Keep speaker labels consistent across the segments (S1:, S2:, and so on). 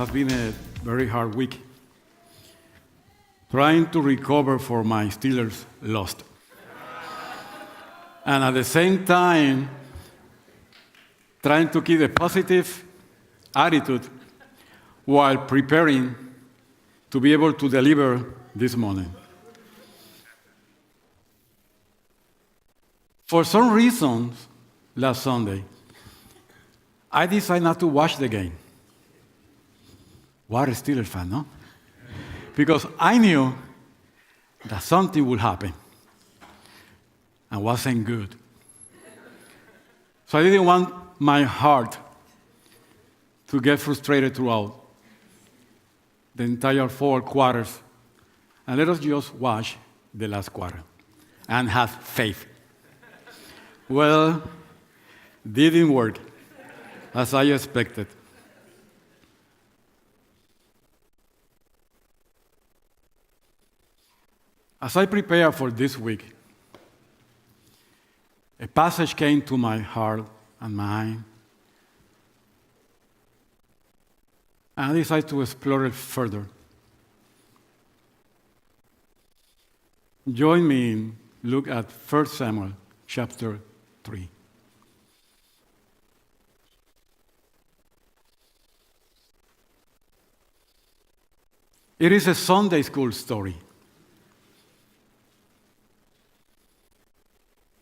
S1: has been a very hard week. Trying to recover for my Steelers lost. And at the same time, trying to keep a positive attitude while preparing to be able to deliver this morning. For some reasons, last Sunday, I decided not to watch the game. What a Steelers fan, no? Because I knew that something would happen and wasn't good. So I didn't want my heart to get frustrated throughout the entire 4 quarters. And let us just watch the last quarter and have faith. Well, didn't work as I expected. As I prepare for this week, a passage came to my heart and mind, and I decided to explore it further. Join me in look at 1 Samuel chapter 3. It is a Sunday school story.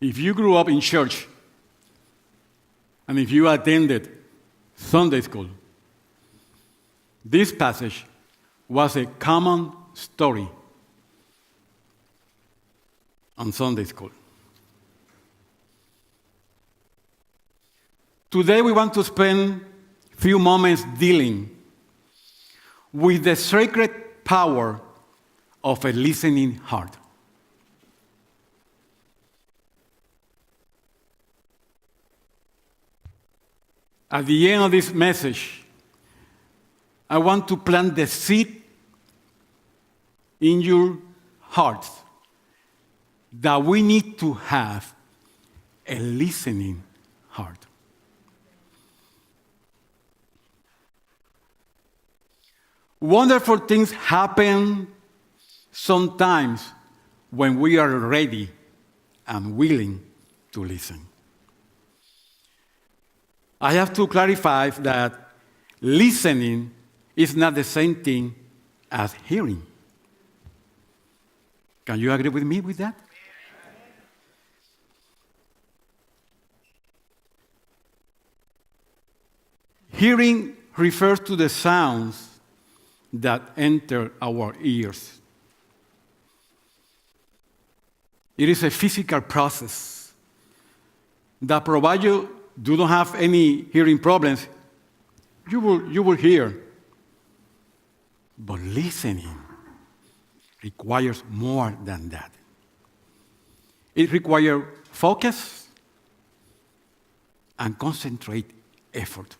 S1: If you grew up in church, and if you attended Sunday school, this passage was a common story on Sunday school. Today we want to spend a few moments dealing with the sacred power of a listening heart. At the end of this message, I want to plant the seed in your hearts that we need to have a listening heart. Wonderful things happen sometimes when we are ready and willing to listen. I have to clarify that listening is not the same thing as hearing. Can you agree with me with that? Hearing refers to the sounds that enter our ears. It is a physical process that provides you do not have any hearing problems, you will hear. But listening requires more than that. It requires focus and concentrate effort.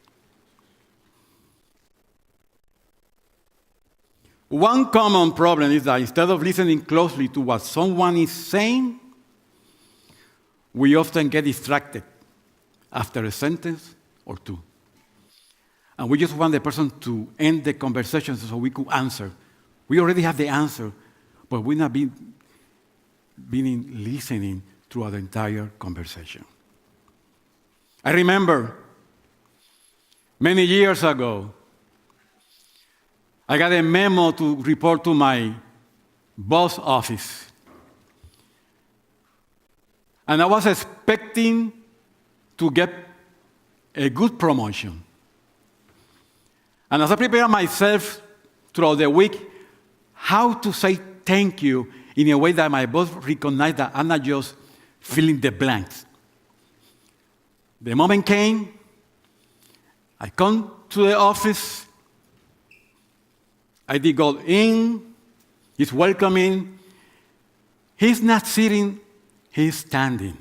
S1: One common problem is that instead of listening closely to what someone is saying, we often get distracted after a sentence or two. And we just want the person to end the conversation so we could answer. We already have the answer, but we're not been listening throughout the entire conversation. I remember many years ago, I got a memo to report to my boss office. And I was expecting to get a good promotion. And as I prepared myself throughout the week, how to say thank you in a way that my boss recognized that I'm not just filling the blanks. The moment came, I come to the office, I did go in, he's welcoming. He's not sitting, he's standing.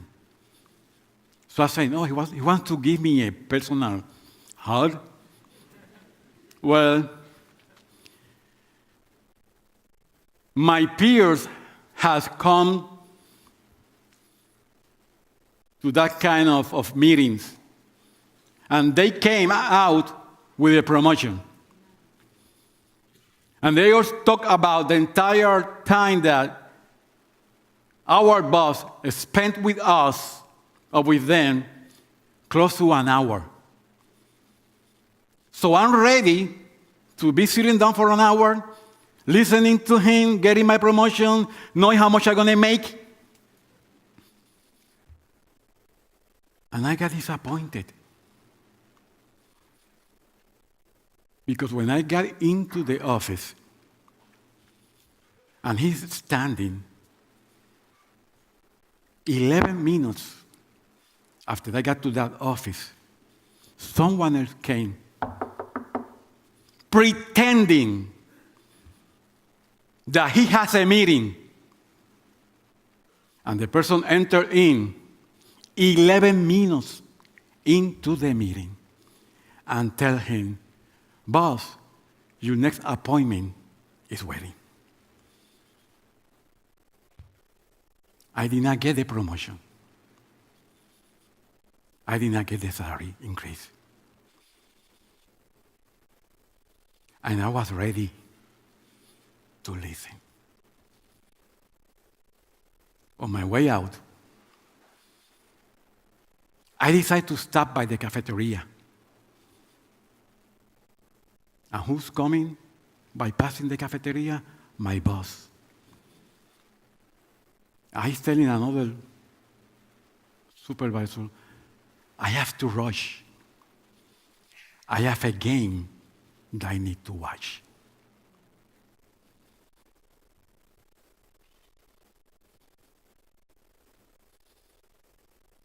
S1: So I said, no, he wants to give me a personal hug. Well, my peers has come to that kind of meetings, and they came out with a promotion. And they always talk about the entire time that our boss spent with us or with them close to an hour. So I'm ready to be sitting down for an hour, listening to him, getting my promotion, knowing how much I'm going to make. And I got disappointed. Because when I got into the office, and he's standing 11 minutes after I got to that office, someone else came pretending that he has a meeting. And the person entered in 11 minutes into the meeting and tell him, boss, your next appointment is waiting. I did not get the promotion. I did not get the salary increase. And I was ready to listen. On my way out, I decided to stop by the cafeteria. And who's coming by passing the cafeteria? My boss. He's telling another supervisor, I have to rush. I have a game that I need to watch.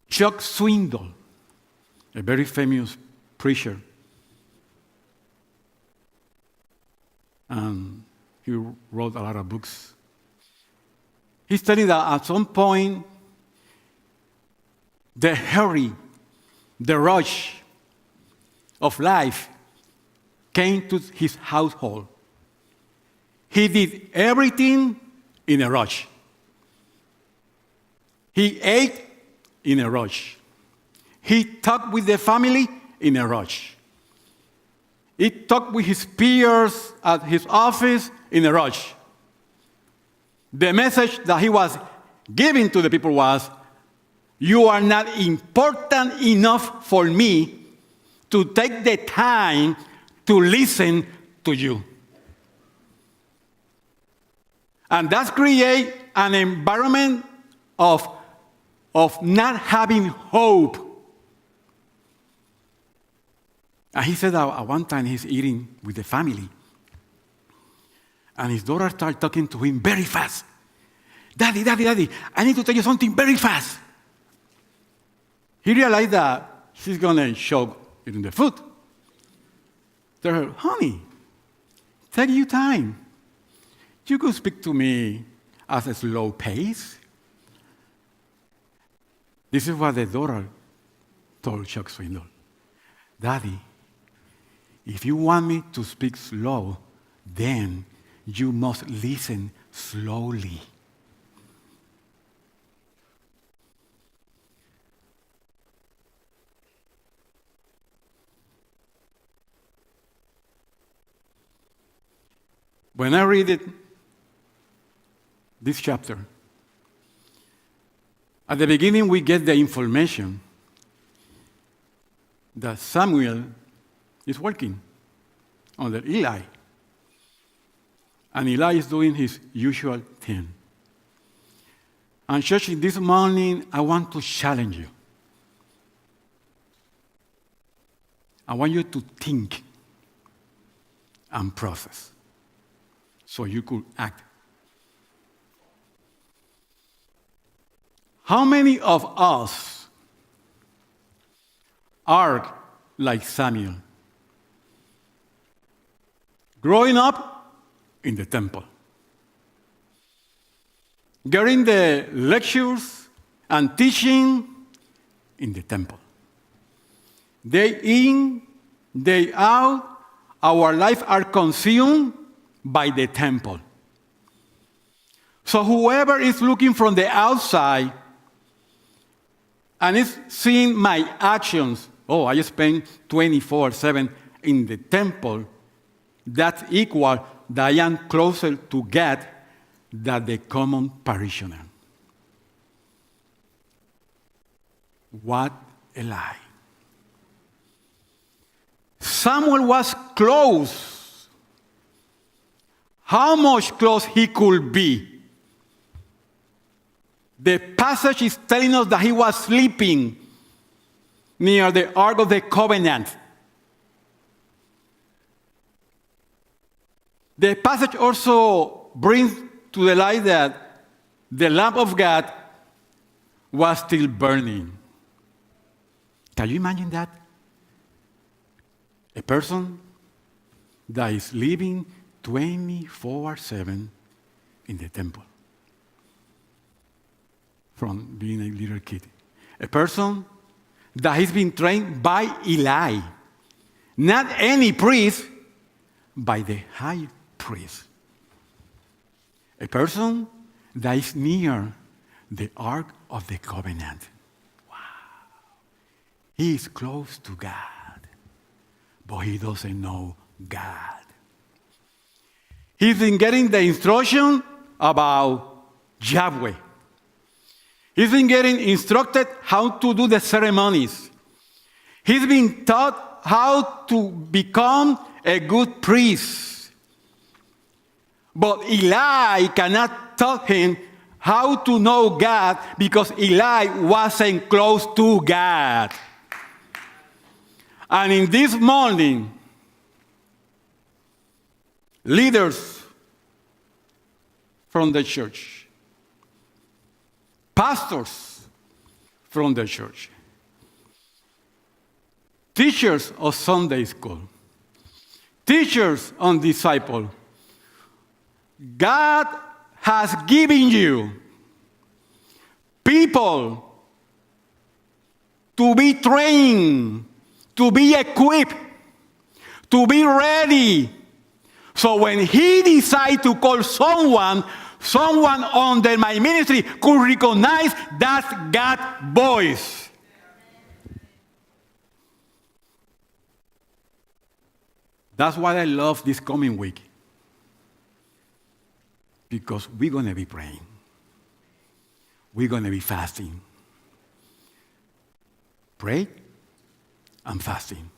S1: Chuck Swindoll, a very famous preacher, and he wrote a lot of books. He's telling that at some point, the hurry, the rush of life came to his household. He did everything in a rush. He ate in a rush. He talked with the family in a rush. He talked with his peers at his office in a rush. The message that he was giving to the people was, you are not important enough for me to take the time to listen to you. And that creates an environment of not having hope. And he said that at one time he's eating with the family. And his daughter started talking to him very fast. Daddy, I need to tell you something very fast. He realized that she's going to choke in the food. Tell her, honey, take your time. You could speak to me at a slow pace. This is what the daughter told Chuck Swindoll. Daddy, if you want me to speak slow, then you must listen slowly. When I read this chapter, at the beginning we get the information that Samuel is working under Eli. And Eli is doing his usual thing. And church, this morning, I want to challenge you. I want you to think and process so you could act. How many of us are like Samuel? Growing up in the temple. Getting the lectures and teaching in the temple. Day in, day out, our lives are consumed by the temple. So whoever is looking from the outside and is seeing my actions, oh, I spend 24/7 in the temple, That's equal that I am closer to God than the common parishioner. What a lie. Samuel was close. How much close he could be? The passage is telling us that he was sleeping near the Ark of the Covenant. The passage also brings to the light that the lamp of God was still burning. Can you imagine that? A person that is living 24/7 in the temple from being a little kid. A person that has been trained by Eli, not any priest, by the high priest. A person that is near the Ark of the Covenant. Wow. He is close to God, but he doesn't know God. He's been getting the instruction about Yahweh. He's been getting instructed how to do the ceremonies. He's been taught how to become a good priest. But Eli cannot tell him how to know God because Eli wasn't close to God. And in this morning, leaders from the church, pastors from the church, teachers of Sunday school, teachers on disciple, God has given you people to be trained, to be equipped, to be ready. So when he decides to call someone under my ministry could recognize that's God's voice. That's why I love this coming week. Because we're going to be praying. We're going to be fasting. Pray and fasting.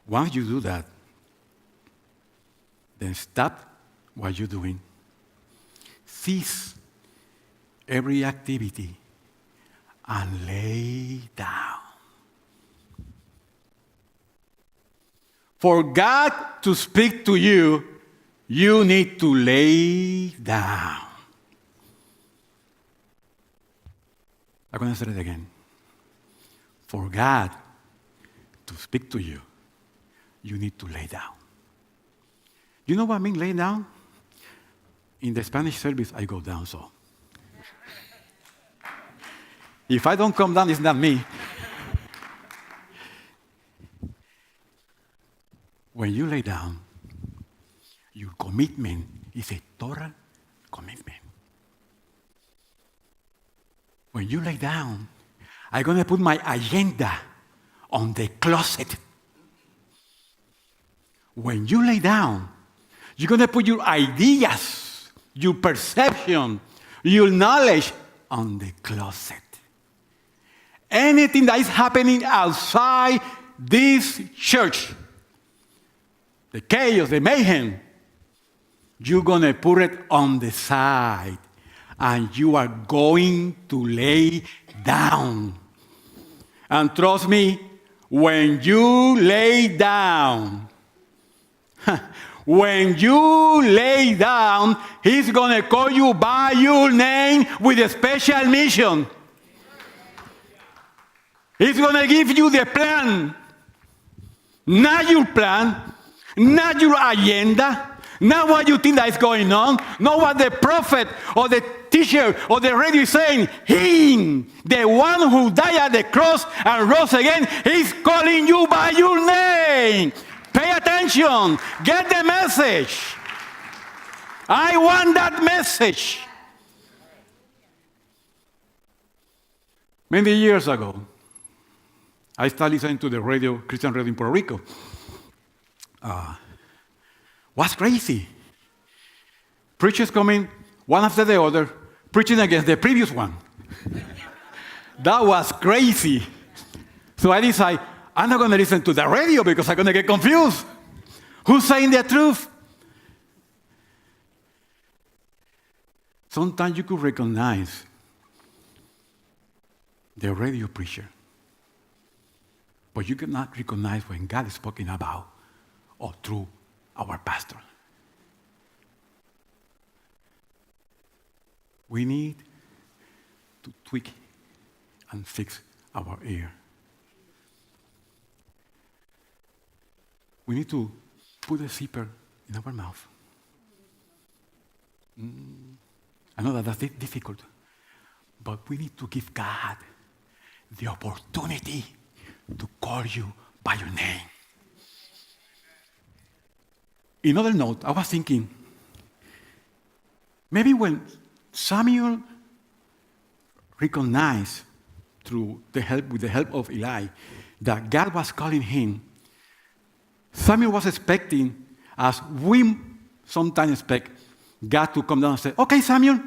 S1: Once you do that, then stop what you're doing. Cease every activity and lay down. For God to speak to you, you need to lay down. I'm going to say it again. For God to speak to you, you need to lay down. You know what I mean, lay down? In the Spanish service, I go down so. If I don't come down, it's not me. When you lay down, your commitment is a total commitment. When you lay down, I'm going to put my agenda on the closet. When you lay down, you're going to put your ideas, your perception, your knowledge on the closet. Anything that is happening outside this church, the chaos, the mayhem, you're going to put it on the side. And you are going to lay down. And trust me, when you lay down, when you lay down, he's going to call you by your name with a special mission. He's going to give you the plan. Not your plan, not your agenda, not what you think that is going on, not what the prophet or the teacher or the radio is saying. Him, the one who died at the cross and rose again, he's calling you by your name. Pay attention. Get the message. I want that message. Many years ago, I started listening to the radio, Christian radio in Puerto Rico. was crazy. Preachers coming one after the other, preaching against the previous one. That was crazy. So I decided, I'm not going to listen to the radio because I'm going to get confused. Who's saying the truth? Sometimes you could recognize the radio preacher, but you cannot recognize when God is speaking about or through our pastor. We need to tweak and fix our ear. We need to put a zipper in our mouth. I know that that's difficult, but we need to give God the opportunity to call you by your name. In other note, I was thinking, maybe when Samuel recognized with the help of Eli, that God was calling him, Samuel was expecting, as we sometimes expect, God to come down and say, okay, Samuel,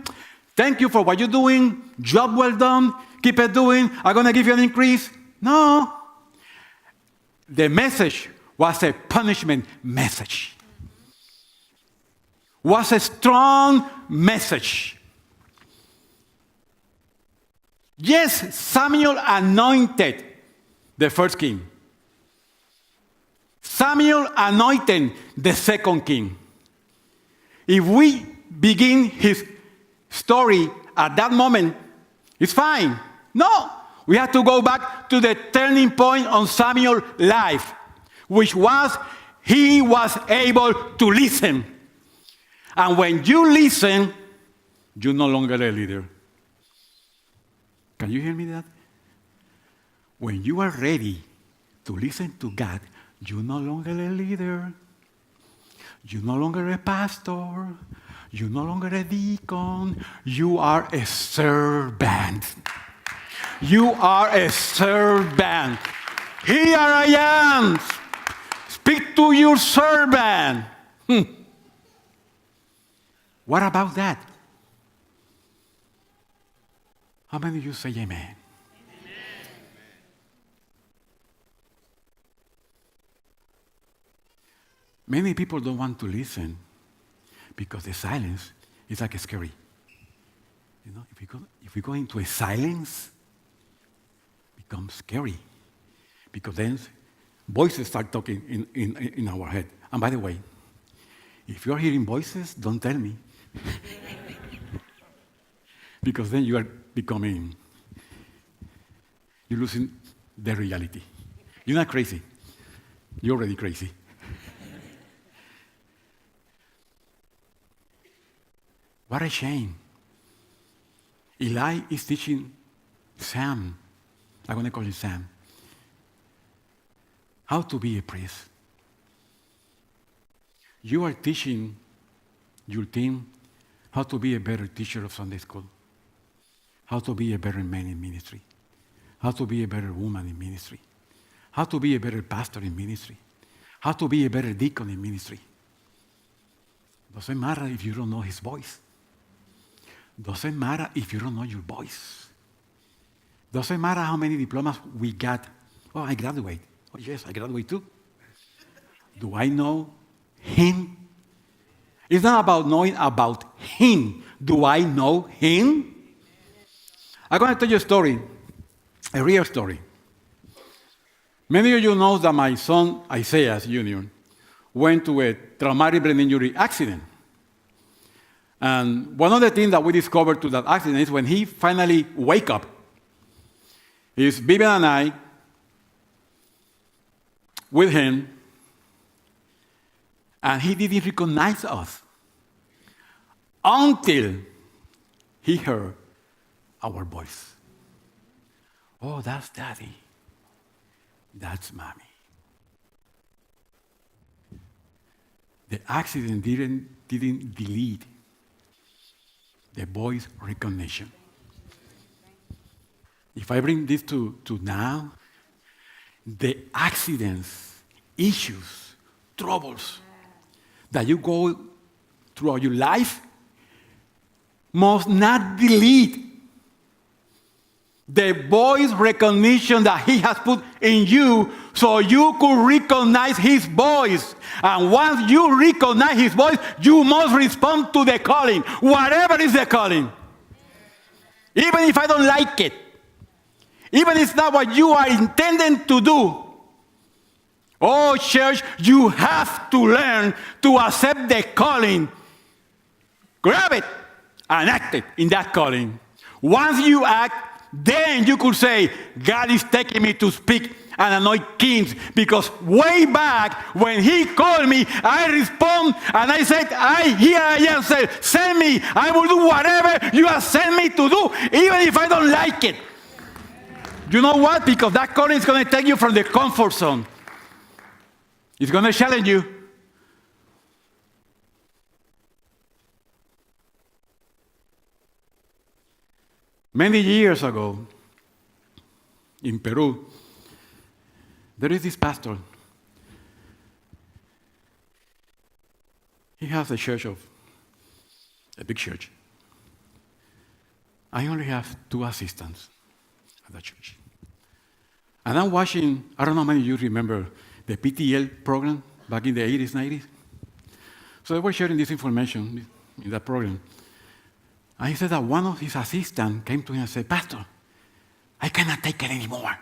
S1: thank you for what you're doing. Job well done. Keep it doing. I'm going to give you an increase. No. The message was a punishment message. Was a strong message. Yes, Samuel anointed the first king. Samuel anointed the second king. If we begin his story at that moment, it's fine. No, we have to go back to the turning point on Samuel's life, which was he was able to listen. And when you listen, you're no longer a leader. Can you hear me that? When you are ready to listen to God, you're no longer a leader. You're no longer a pastor. You're no longer a deacon. You are a servant. You are a servant. Here I am. Speak to your servant. What about that? How many of you say amen? Amen. Many people don't want to listen because the silence is like scary. You know, if we go into a silence, it becomes scary. Because then voices start talking in our head. And by the way, if you're hearing voices, don't tell me. Because then you're losing the reality. You're not crazy. You're already crazy. What a shame. Eli is teaching Sam, I'm going to call him Sam, how to be a priest. You are teaching your team how to be a better teacher of Sunday school, how to be a better man in ministry, how to be a better woman in ministry, how to be a better pastor in ministry, how to be a better deacon in ministry. Doesn't matter if you don't know his voice. Doesn't matter if you don't know your voice. Doesn't matter how many diplomas we got. Oh, I graduate. Oh, yes, I graduate too. Do I know him? It's not about knowing about him. Do I know him? I'm going to tell you a story, a real story. Many of you know that my son, Isaiah Jr., went to a traumatic brain injury accident. And one of the things that we discovered to that accident is when he finally wake up, is Vivian and I with him, and he didn't recognize us until he heard our voice. Oh, that's Daddy. That's Mommy. The accident didn't delete the voice recognition. If I bring this to now, the accidents, issues, troubles that you go throughout your life must not delete the voice recognition that he has put in you so you could recognize his voice. And once you recognize his voice, you must respond to the calling, whatever is the calling. Even if I don't like it, even if it's not what you are intending to do. Oh, church, you have to learn to accept the calling. Grab it and act it in that calling. Once you act, then you could say, God is taking me to speak and anoint kings. Because way back when he called me, I respond and I said, here I am, send me. I will do whatever you have sent me to do, even if I don't like it. You know what? Because that calling is going to take you from the comfort zone. It's going to challenge you. Many years ago, in Peru, there is this pastor. He has a big church. I only have 2 assistants at the church. And I'm watching, I don't know how many of you remember the PTL program back in the 80s, 90s. So they were sharing this information in that program. And he said that one of his assistants came to him and said, Pastor, I cannot take it anymore.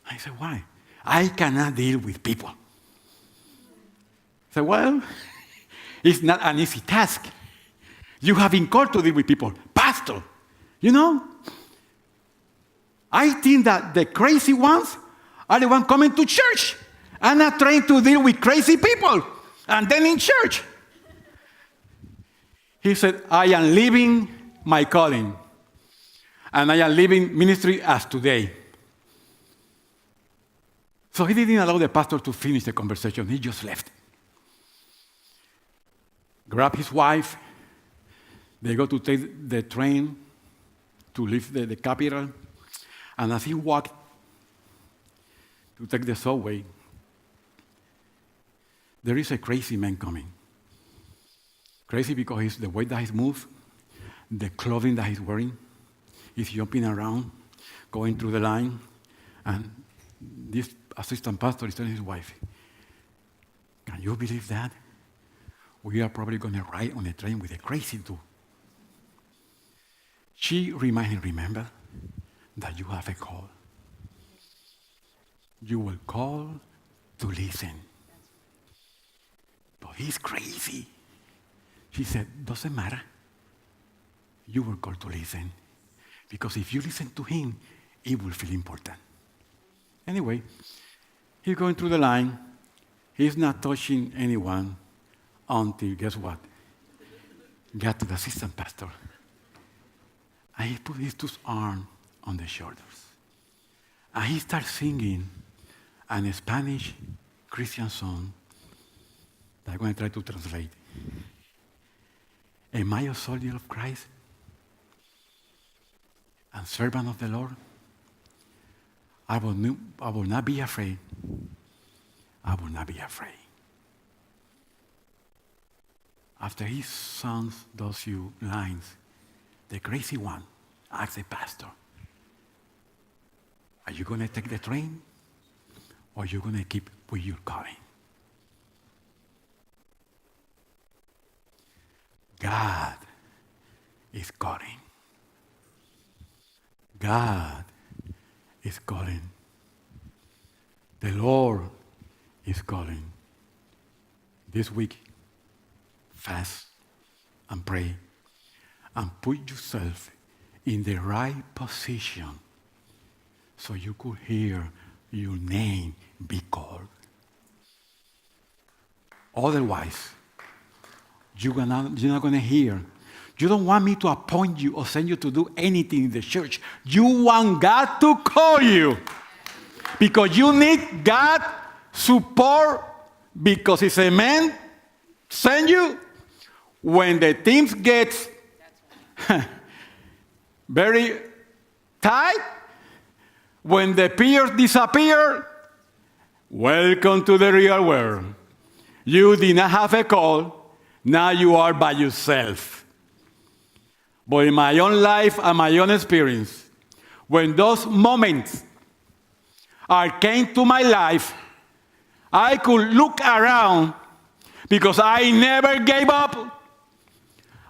S1: I said, why? I cannot deal with people. I said, well, it's not an easy task. You have been called to deal with people. Pastor, you know, I think that the crazy ones are the ones coming to church. I'm not trying to deal with crazy people. And then in church. He said, I am leaving my calling. And I am leaving ministry as today. So he didn't allow the pastor to finish the conversation. He just left. Grabbed his wife. They go to take the train to leave the capital. And as he walked to take the subway, there is a crazy man coming. Crazy because the way that he's moved, the clothing that he's wearing, he's jumping around, going through the line, and this assistant pastor is telling his wife, can you believe that? We are probably going to ride on a train with a crazy dude. She reminded him, remember that you have a call. You will call to listen. But he's crazy. She said, doesn't matter. You were called to listen. Because if you listen to him, it will feel important. Anyway, he's going through the line. He's not touching anyone until, guess what? Got to the assistant pastor. And he put his 2 arms on the shoulders. And he starts singing a Spanish Christian song that I'm going to try to translate. Am I a soldier of Christ and servant of the Lord? I will not be afraid. I will not be afraid. After he sings those few lines, the crazy one asks the pastor, are you going to take the train or are you going to keep with your calling? God is calling. God is calling. The Lord is calling. This week, fast and pray and put yourself in the right position so you could hear your name be called. Otherwise, you're not going to hear. You don't want me to appoint you or send you to do anything in the church. You want God to call you. Because you need God support because it's a man send you when the things get very tight, when the peers disappear. Welcome to the real world. You did not have a call. Now you are by yourself. But in my own life and my own experience, when those moments came to my life, I could look around because I never gave up.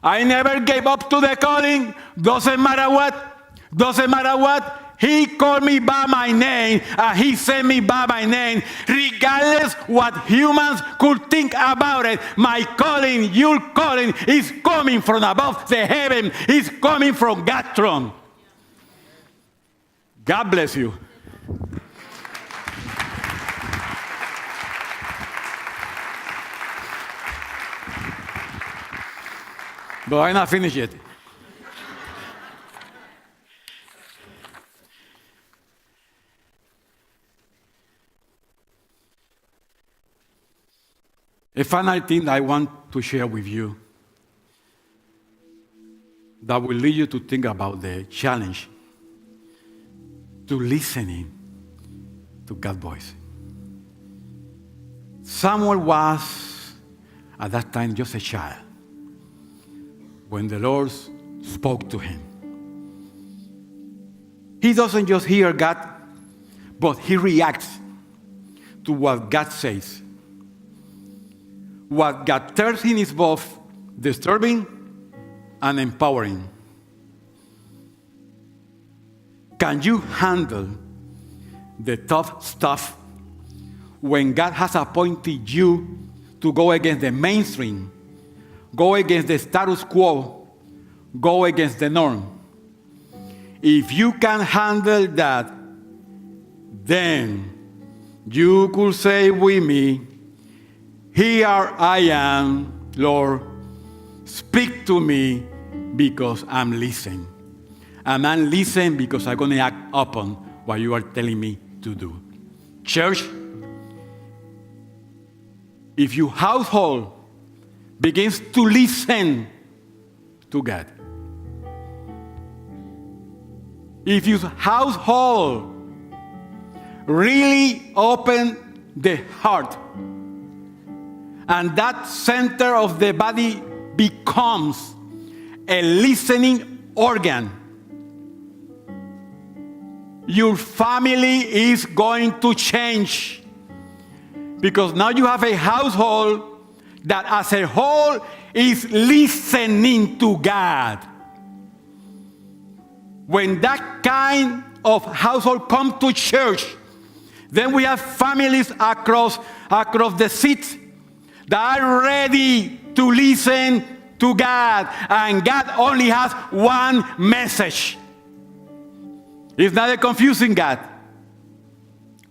S1: I never gave up to the calling. Doesn't matter what. He called me by my name, and he sent me by my name, regardless what humans could think about it. My calling, your calling, is coming from above the heaven. It's coming from God's throne. God bless you. But I'm not finished yet. A final thing I want to share with you that will lead you to think about the challenge to listening to God's voice. Samuel was, at that time, just a child when the Lord spoke to him. He doesn't just hear God, but he reacts to what God says. What God tells him is both disturbing and empowering. Can you handle the tough stuff when God has appointed you to go against the mainstream, go against the status quo, go against the norm? If you can handle that, then you could say with me, "Here I am, Lord, speak to me because I'm listening. And I'm listening because I'm going to act upon what you are telling me to do." Church, if your household begins to listen to God, if your household really open the heart, and that center of the body becomes a listening organ, your family is going to change. Because now you have a household that as a whole is listening to God. When that kind of household comes to church, then we have families across the seats that are ready to listen to God. And God only has one message. It's not a confusing God.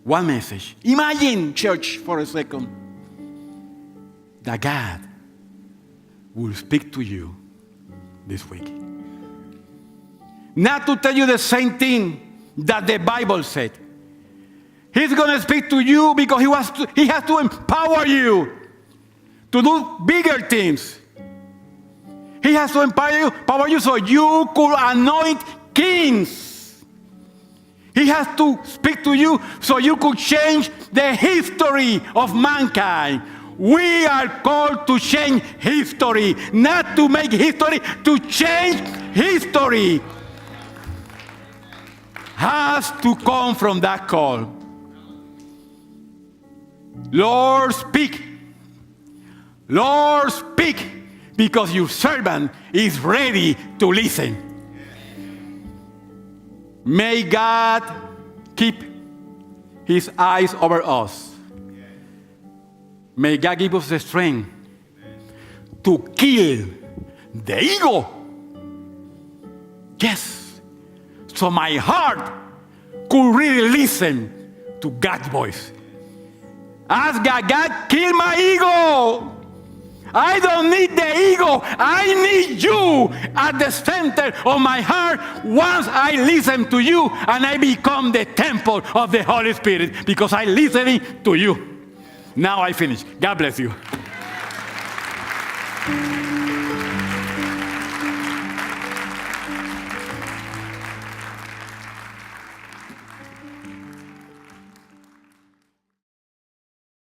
S1: One message. Imagine, church, for a second, that God will speak to you this week. Not to tell you the same thing that the Bible said. He's going to speak to you because he has to empower you to do bigger things. He has to empower you so you could anoint kings. He has to speak to you so you could change the history of mankind. We are called to change history, not to make history, to change history. Has to come from that call. Lord, speak. Lord, speak, because your servant is ready to listen. May God keep his eyes over us. May God give us the strength to kill the ego. Yes. So my heart could really listen to God's voice. Ask God, kill my ego. I don't need the ego. I need you at the center of my heart. Once I listen to you, and I become the temple of the Holy Spirit because I'm listening to you. Now I finish. God bless you.